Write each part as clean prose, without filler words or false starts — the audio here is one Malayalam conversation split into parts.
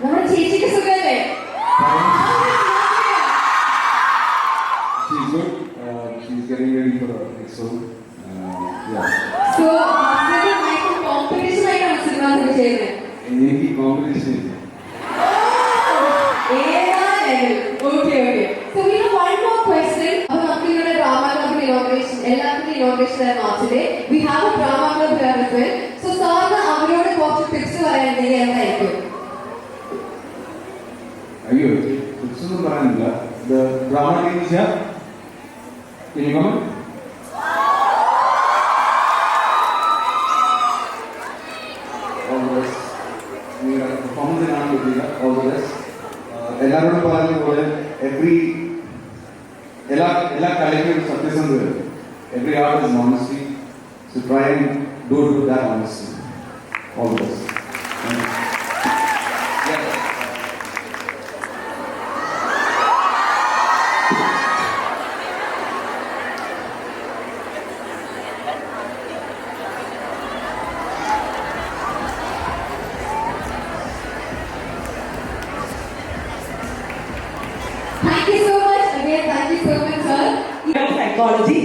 നമ്മുടെ ചേച്ചിക്ക് സുഖല്ലേ? She's good. She's getting ready for the exam. Yeah. So, competition ആയിട്ടാണ് സിനിമ ചെയ്യുന്നത്. എനിക്ക് competition. Okay. So we have one more question. അപ്പോൾ നമുക്ക് ഇവിടെ drama club inauguration, എല്ലാത്തിനും inauguration ആണ് മാർച്ചിലെ. We have a drama club here as well. So സാറിന് അവരോട് കുറച്ച് ടിപ്സ് പറയാനുണ്ടെങ്കിൽ എന്തായിരിക്കും? അയ്യോ, ടിപ്സ് ഒന്നും പറയാനില്ല. The drama team is here. Can you come? All the best. We are performance ആണ് കിട്ടില്ല. All the best. എല്ലാവരോടും പറഞ്ഞതുപോലെ എല്ലാ കലയ്ക്കും സത്യസന്ധത. Every art is honesty. So try and do it with that honesty. All the best. Thank you so much again. Thank you so much, sir. Psychology.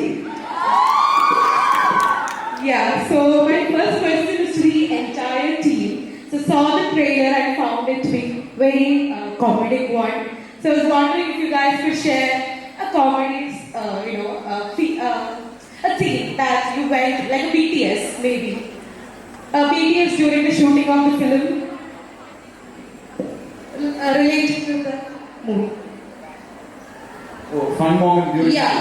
Yeah, so my first question is to the entire team. So saw the trailer and found it to be very comedic one. So I was wondering if you guys could share a comedy, a scene that you went like a BTS maybe. BTS during the shooting of the film related to the movie. Oh, fun moment during. Yeah.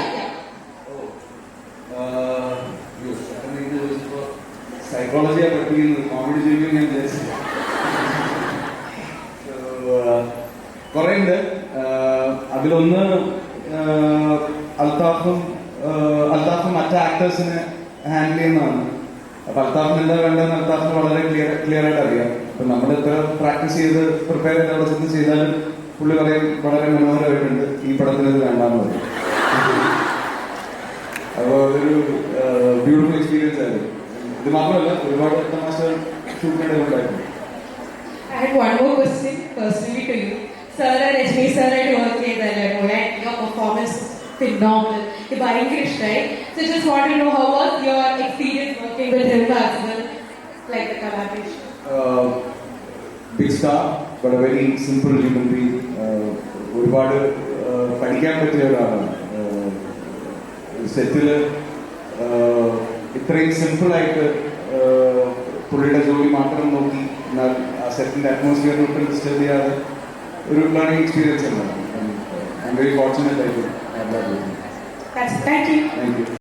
Yes. I think it was for psychology or comedy ചെയ്യുകയും ഞാൻ വിചാരിച്ചു. കുറേ ഉണ്ട്. അതിലൊന്ന് അൽത്താഫും മറ്റു ആക്ടേഴ്സിനെ ഹാൻഡിൽ ചെയ്യുന്നതാണ്. അപ്പൊ അൽത്താഫിന് എന്താ വേണ്ടതെന്ന് അൽത്താഫിന് വളരെ ക്ലിയർ ആയിട്ട് അറിയാം. അപ്പൊ നമ്മൾ എത്ര പ്രാക്ടീസ് ചെയ്ത് പ്രിപ്പയർ ചെയ്ത് അവിടെ ചെന്ന് ചെയ്താലും പുള്ളി പറയും വളരെ മനോഹരമായിട്ടുണ്ട്, ഈ പടത്തിൽ ഇത് വേണ്ടാന്ന് പറയും. അപ്പോൾ അതൊരു ബ്യൂട്ടിഫുൾ എക്സ്പീരിയൻസ് ആയിരുന്നു. ഇത് മാത്രമല്ല ഒരുപാട് തമാശ ഷൂട്ട് ചെയ്തിട്ടുണ്ടായിരുന്നു. I had one more question personally to you. Sir and Rashmi sir ആയിട്ട് വർക്ക് ചെയ്തല്ലോ. Your performance is phenomenal. ഇത് ഭയങ്കര ഇഷ്ടമായി. So just want to know how was your experience working with him as well, like the collaboration. Big star, but a very simple human being. ഒരുപാട് പഠിക്കാൻ പറ്റിയ ഒരാളാണ്. സെറ്റില് ഇത്രയും സിമ്പിളായിട്ട് പുള്ളിയുടെ ജോലി മാത്രം നോക്കി എന്നാൽ ആ സെറ്റിന്റെ അറ്റ്മോസ്ഫിയർ ഒട്ടും ഡിസ്റ്റർബ് ചെയ്യാതെ ഒരു ലേണിംഗ് എക്സ്പീരിയൻസ് ആണ്. ഐ എം വെരി ഫോർച്ചുനേറ്റ് ആയിട്ട്. Thank you. Thank you.